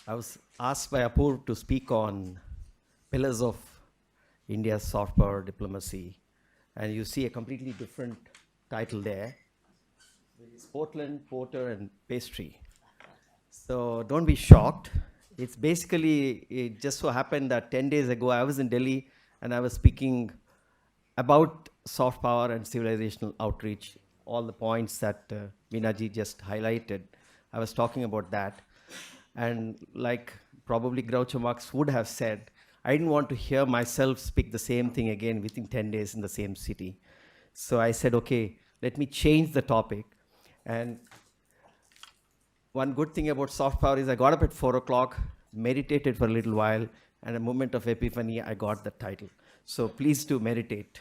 I was asked by Apur to speak on pillars of India's soft power diplomacy, and you see a completely different title there. It's Portland, Porter, and Pastry. So don't be shocked. It's basically, it just so happened that 10 days ago I was in Delhi and I was speaking about soft power and civilizational outreach, all the points that Veena just highlighted. I was talking about that. And like probably Groucho Marx would have said, I didn't want to hear myself speak the same thing again within 10 days in the same city. So I said, okay, let me change the topic. And one good thing about soft power is I got up at 4 o'clock, meditated for a little while, and a moment of epiphany, I got the title. So please do meditate.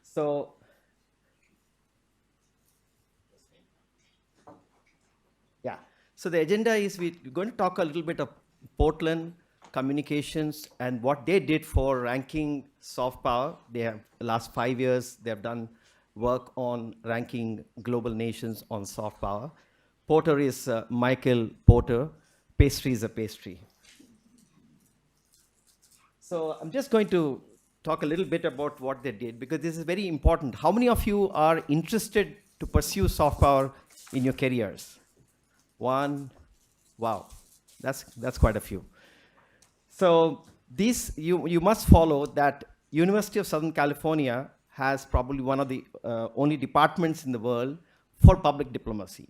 So, yeah. So the agenda is we're going to talk a little bit of Portland communications and what they did for ranking soft power. They have, the last 5 years, they have done work on ranking global nations on soft power. Porter is Michael Porter. Pastry is a pastry. So I'm just going to talk a little bit about what they did because this is very important. How many of you are interested to pursue soft power in your careers? One, wow, that's quite a few. So this, you must follow that University of Southern California has probably one of the only departments in the world for public diplomacy.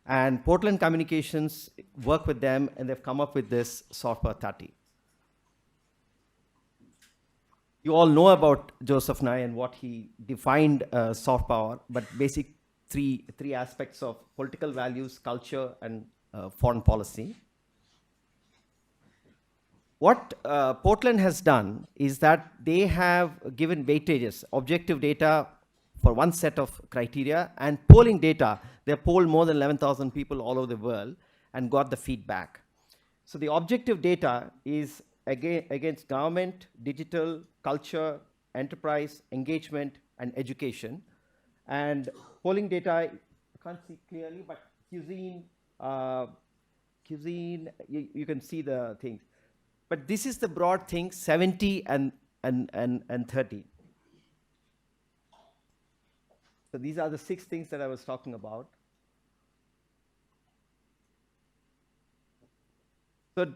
And Portland Communications work with them and they've come up with this soft power 30. You all know about Joseph Nye and what he defined soft power, but basic three aspects of political values, culture, and foreign policy. What Portland has done is that they have given weightages, objective data for one set of criteria, and polling data. They polled more than 11,000 people all over the world and got the feedback. So the objective data is against government, digital, culture, enterprise, engagement, and education. And polling data, I can't see clearly, but cuisine, you can see the things. But this is the broad thing, 70 and 30. So these are the 6 things that I was talking about. So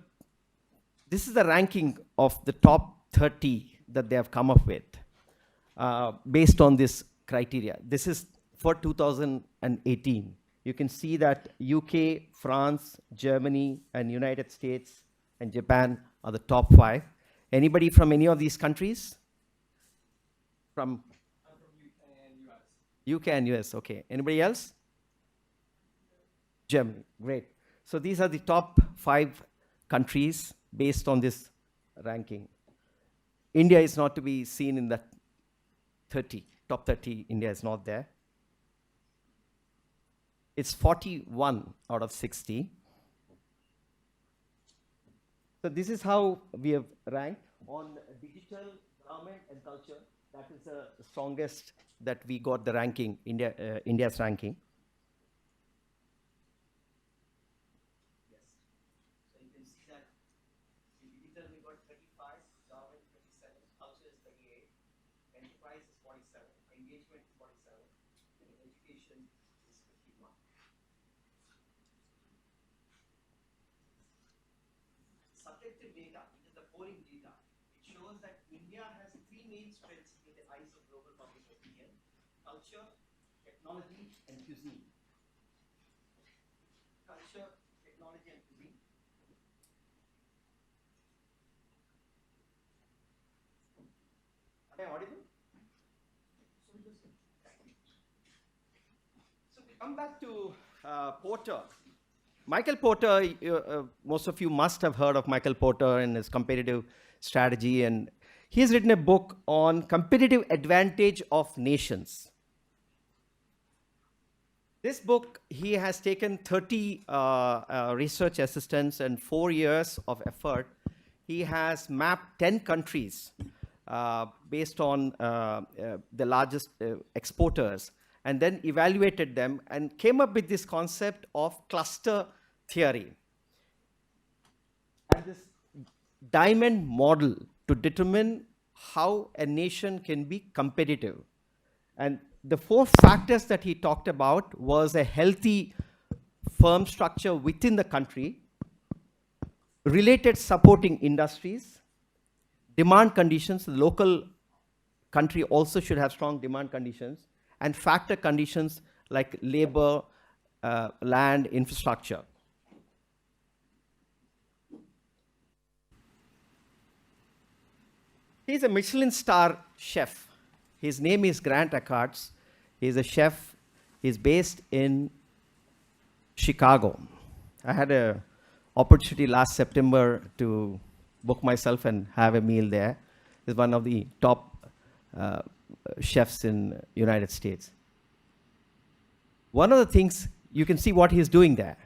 this is the ranking of the top 30 that they have come up with based on this criteria. This is for 2018. You can see that UK, France, Germany, and United States and Japan are the top 5. Anybody from any of these countries? I'm from UK and US. UK and US, okay. Anybody else? Germany, great. So these are the top 5 countries based on this ranking. India is not to be seen in that 30, top 30, India is not there. It's 41 out of 60. So this is how we have ranked on digital, government, and culture. That is the strongest that we got the ranking, India's ranking. Yes. So you can see that in digital we got 35, government 37, culture is 38, enterprise is 47, engagement is 47, and education is 51. Subjective data, which is the polling data, it shows that India has 3 main strengths in the eyes of global public opinion: culture, technology, and cuisine. Culture, technology, and cuisine. Am I audible? So we come back to Porter. Michael Porter, most of you must have heard of Michael Porter and his competitive strategy, and he's written a book on competitive advantage of nations. This book, he has taken 30 research assistants and 4 years of effort. He has mapped 10 countries based on the largest exporters and then evaluated them and came up with this concept of cluster theory and this diamond model to determine how a nation can be competitive. And the 4 factors that he talked about was a healthy firm structure within the country, related supporting industries, demand conditions. The local country also should have strong demand conditions, and factor conditions like labor, land, infrastructure. He's a Michelin star chef. His name is Grant Ackards. He's a chef. He's based in Chicago. I had an opportunity last September to book myself and have a meal there. He's one of the top chefs in United States. One of the things, you can see what he's doing there.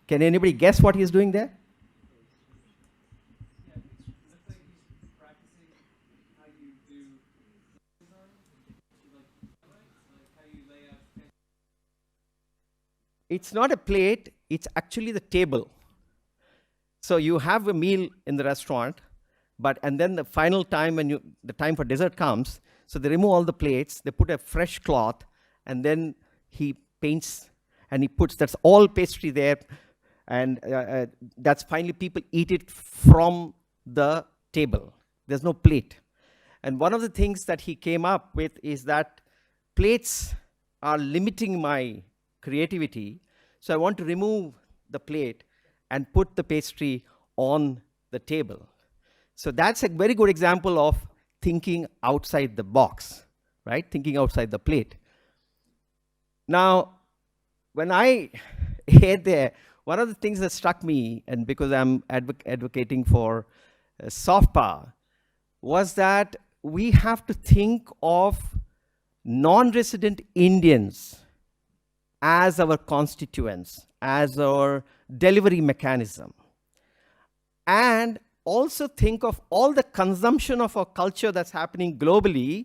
Can anybody guess what he's doing there? It's not a plate, it's actually the table. So you have a meal in the restaurant, and then the final time when the time for dessert comes, so they remove all the plates, they put a fresh cloth, and then he paints and he puts, that's all pastry there, and that's finally people eat it from the table. There's no plate. And one of the things that he came up with is that plates are limiting my creativity, so I want to remove the plate and put the pastry on the table. So that's a very good example of thinking outside the box, right? Thinking outside the plate. Now, when I ate there, one of the things that struck me, and because I'm advocating for soft power, was that we have to think of non-resident Indians as our constituents, as our delivery mechanism. And also think of all the consumption of our culture that's happening globally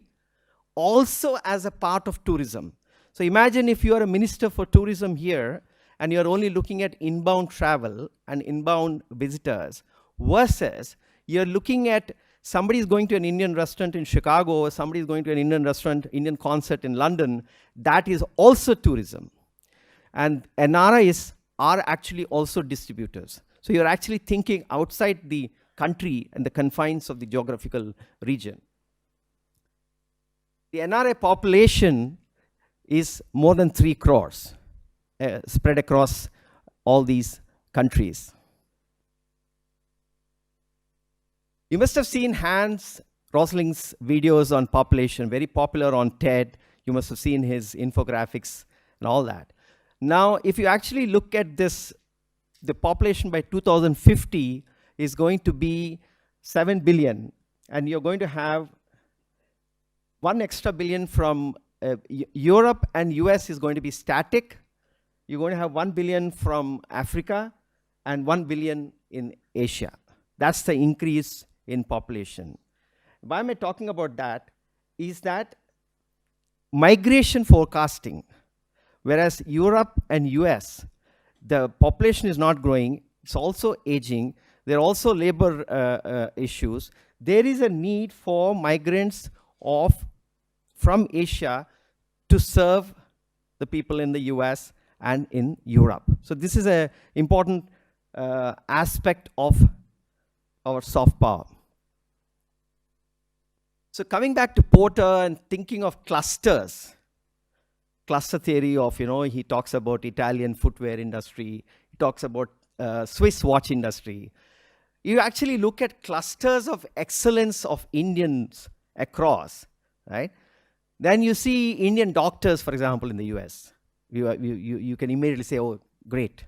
also as a part of tourism. So imagine if you are a minister for tourism here and you're only looking at inbound travel and inbound visitors, versus you're looking at somebody's going to an Indian restaurant in Chicago, or somebody's going to an Indian restaurant, Indian concert in London. That is also tourism. And NRIs are actually also distributors. So you're actually thinking outside the country and the confines of the geographical region. The NRI population is more than 3 crores, spread across all these countries. You must have seen Hans Rosling's videos on population, very popular on TED. You must have seen his infographics and all that. Now, if you actually look at this, the population by 2050 is going to be 7 billion, and you're going to have 1 extra billion from Europe, and US is going to be static. You're going to have 1 billion from Africa and 1 billion in Asia. That's the increase in population. Why am I talking about that? Is that migration forecasting, whereas Europe and US, the population is not growing, it's also aging, there are also labor issues. There is a need for migrants from Asia to serve the people in the US and in Europe. So this is an important aspect of our soft power. So coming back to Porter and thinking of clusters, cluster theory of, he talks about Italian footwear industry, he talks about Swiss watch industry. You actually look at clusters of excellence of Indians across, right? Then you see Indian doctors, for example, in the US. You can immediately say, oh, great.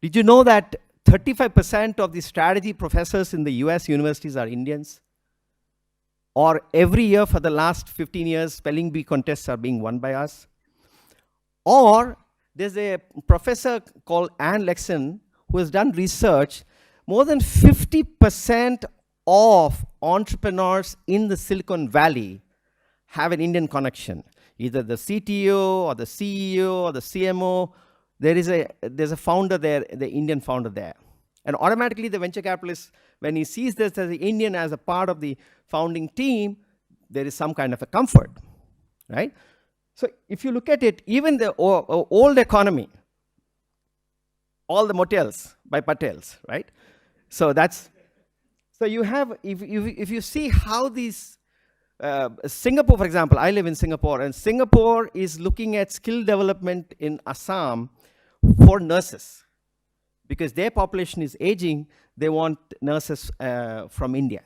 Did you know that 35% of the strategy professors in the US universities are Indians? Or every year for the last 15 years, spelling bee contests are being won by us? Or there's a professor called Ann Lexon who has done research. More than 50% of entrepreneurs in the Silicon Valley have an Indian connection. either the CTO or the CEO or the CMO. There's a founder there, the Indian founder there. And automatically the venture capitalist, when he sees this as an Indian as a part of the founding team, there is some kind of a comfort, right? So if you look at it, even the old economy, all the motels by Patels, right? So you have, if you see how these, Singapore, for example, I live in Singapore, and Singapore is looking at skill development in Assam for nurses. Because their population is aging, they want nurses from India.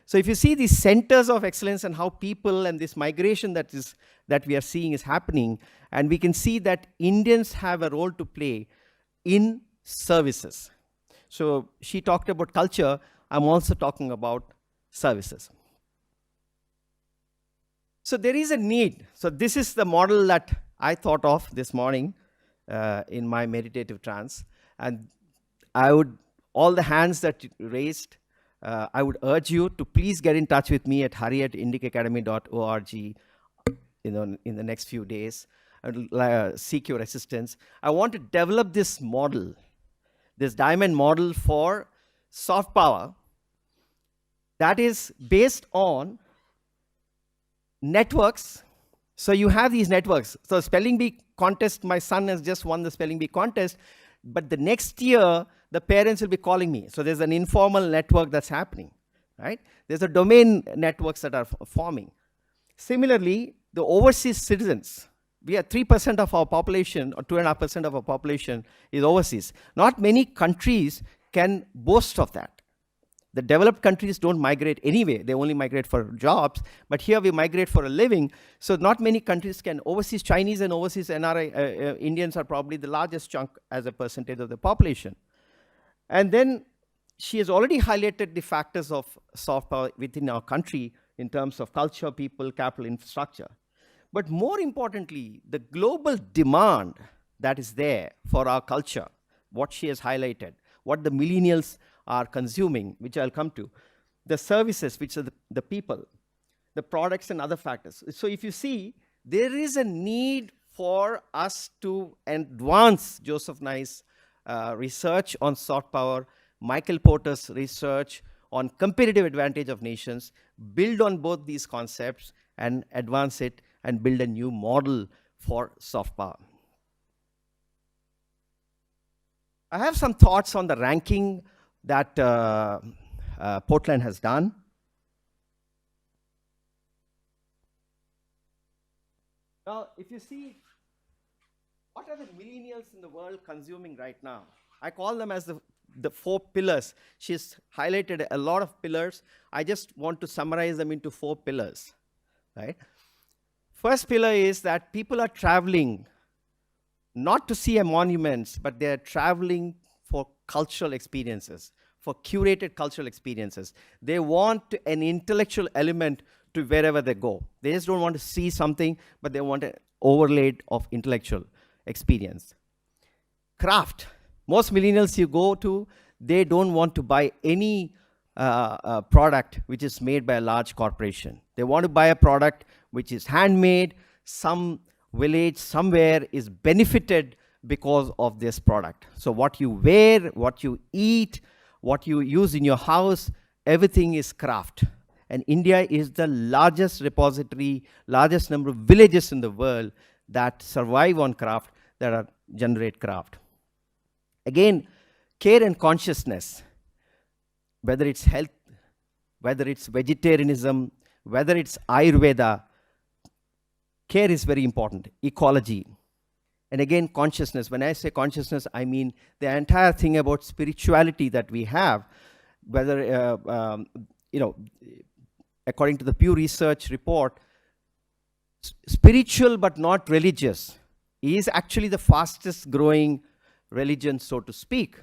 So if you see these centers of excellence and how people and this migration that we are seeing is happening, and we can see that Indians have a role to play in services. So she talked about culture, I'm also talking about services. So there is a need. So this is the model that I thought of this morning in my meditative trance. And I would, all the hands that you raised, I would urge you to please get in touch with me at hari@indicacademy.org in the next few days and seek your assistance. I want to develop this model, this diamond model for soft power that is based on networks. So you have these networks. So spelling bee contest, my son has just won the spelling bee contest, but the next year, the parents will be calling me. So there's an informal network that's happening, right? There's a domain networks that are forming. Similarly, the overseas citizens, we are 3% of our population, or 2.5% of our population is overseas. Not many countries can boast of that. The developed countries don't migrate anyway. They only migrate for jobs. But here we migrate for a living. So not many countries can. Overseas Chinese and overseas NRI Indians are probably the largest chunk as a percentage of the population. And then she has already highlighted the factors of soft power within our country in terms of culture, people, capital, infrastructure. But more importantly, the global demand that is there for our culture, what she has highlighted, what the millennials are consuming, which I'll come to, the services, which are the people, the products and other factors. So if you see, there is a need for us to advance Joseph Nye's research on soft power, Michael Porter's research on competitive advantage of nations, build on both these concepts and advance it and build a new model for soft power. I have some thoughts on the ranking that Portland has done. Now, if you see, what are the millennials in the world consuming right now? I call them as the 4 pillars. She's highlighted a lot of pillars. I just want to summarize them into 4 pillars, right? First pillar is that people are traveling not to see a monuments, but they're traveling for cultural experiences, for curated cultural experiences. They want an intellectual element to wherever they go. They just don't want to see something, but they want an overlay of intellectual experience. Craft. Most millennials you go to, they don't want to buy any product which is made by a large corporation. They want to buy a product which is handmade, some village somewhere is benefited because of this product. So what you wear, what you eat, what you use in your house, everything is craft. And India is the largest repository, largest number of villages in the world that survive on craft, that generate craft. Again, care and consciousness, whether it's health, whether it's vegetarianism, whether it's Ayurveda, care is very important. Ecology. And again, consciousness. When I say consciousness, I mean the entire thing about spirituality that we have, whether, according to the Pew Research report, spiritual but not religious is actually the fastest growing religion, so to speak.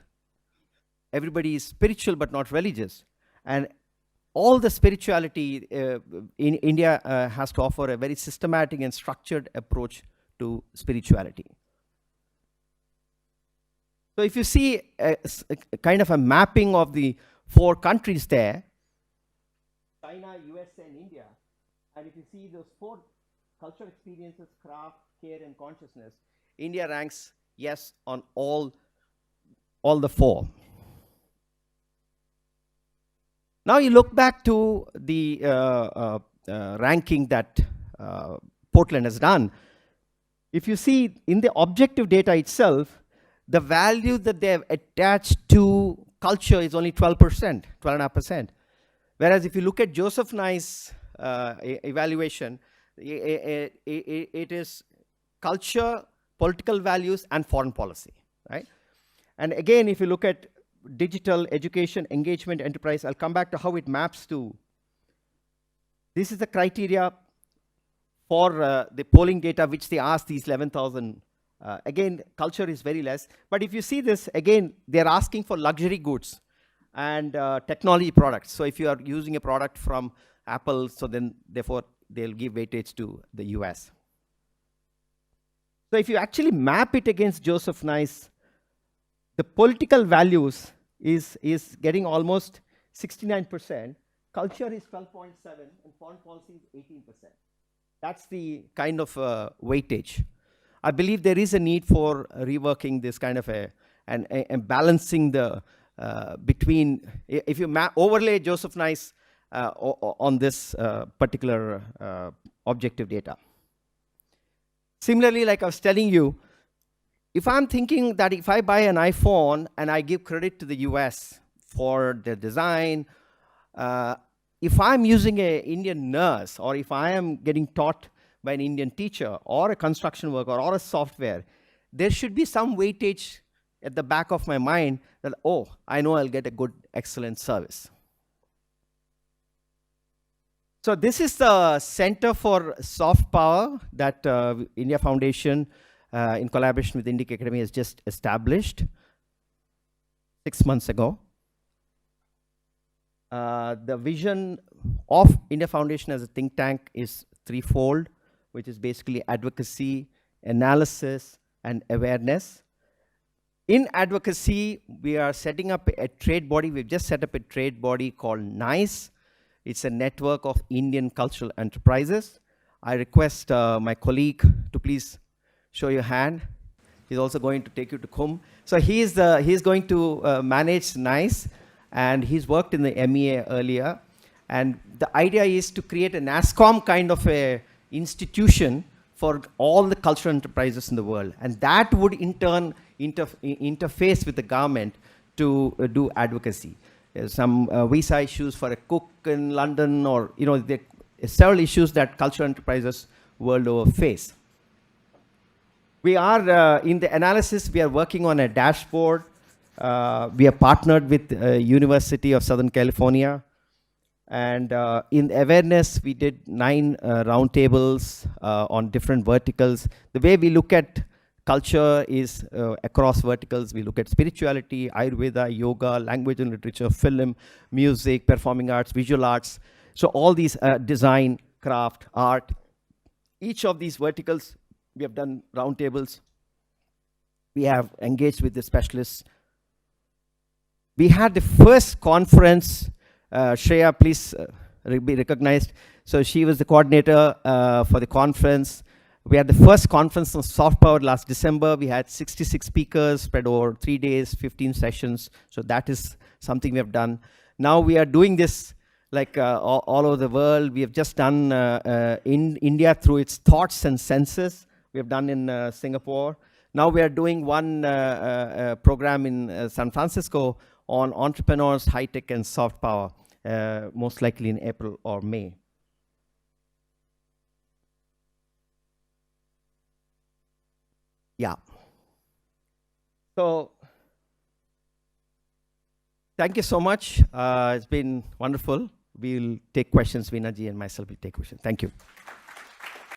Everybody is spiritual but not religious. And all the spirituality in India has to offer a very systematic and structured approach to spirituality. So if you see a kind of a mapping of the 4 countries there, China, USA, and India, and if you see those 4 culture experiences, craft, care, and consciousness, India ranks yes on all the four. Now you look back to the ranking that Portland has done. If you see in the objective data itself, the value that they have attached to culture is only 12%, 12.5%. Whereas if you look at Joseph Nye's evaluation, it is culture, political values, and foreign policy, right? And again, if you look at digital, education, engagement, enterprise, I'll come back to how it maps to. This is the criteria for the polling data which they asked these 11,000. Again, culture is very less. But if you see this, again, they're asking for luxury goods and technology products. So if you are using a product from Apple, so then therefore they'll give weightage to the US. So if you actually map it against Joseph Nye's, the political values is getting almost 69%. Culture is 12.7, and foreign policy is 18%. That's the kind of weightage. I believe there is a need for reworking this kind of and balancing the between, if you overlay Joseph Nye's on this particular objective data. Similarly, like I was telling you, if I'm thinking that if I buy an iPhone and I give credit to the US for the design, if I'm using an Indian nurse, or if I am getting taught by an Indian teacher, or a construction worker, or a software, there should be some weightage at the back of my mind that, oh, I know I'll get a good, excellent service. So this is the Center for Soft Power that India Foundation, in collaboration with Indic Academy, has just established 6 months ago. The vision of India Foundation as a think tank is threefold, which is basically advocacy, analysis, and awareness. In advocacy, we are setting up a trade body. We've just set up a trade body called NICE. It's a network of Indian cultural enterprises. I request my colleague to please show your hand. He's also going to take you to Kumbh. So he's going to manage NICE, and he's worked in the MEA earlier. And the idea is to create a NASSCOM kind of a institution for all the cultural enterprises in the world. And that would in turn interface with the government to do advocacy. There's some visa issues for a cook in London, or there are several issues that cultural enterprises world over face. We are, in the analysis, we are working on a dashboard. We are partnered with University of Southern California. And in awareness, we did 9 roundtables on different verticals. The way we look at culture is across verticals. We look at spirituality, Ayurveda, yoga, language and literature, film, music, performing arts, visual arts. So all these design, craft, art. Each of these verticals, we have done roundtables. We have engaged with the specialists. We had the first conference. Shreya, please be recognized. So she was the coordinator for the conference. We had the first conference on soft power last December. We had 66 speakers spread over 3 days, 15 sessions. So that is something we have done. Now we are doing this like all over the world. We have just done in India through its thoughts and senses. We have done in Singapore. Now we are doing one program in San Francisco on entrepreneurs, high tech, and soft power, most likely in April or May. Yeah. So thank you so much. It's been wonderful. We'll take questions. Veena ji and myself will take questions. Thank you.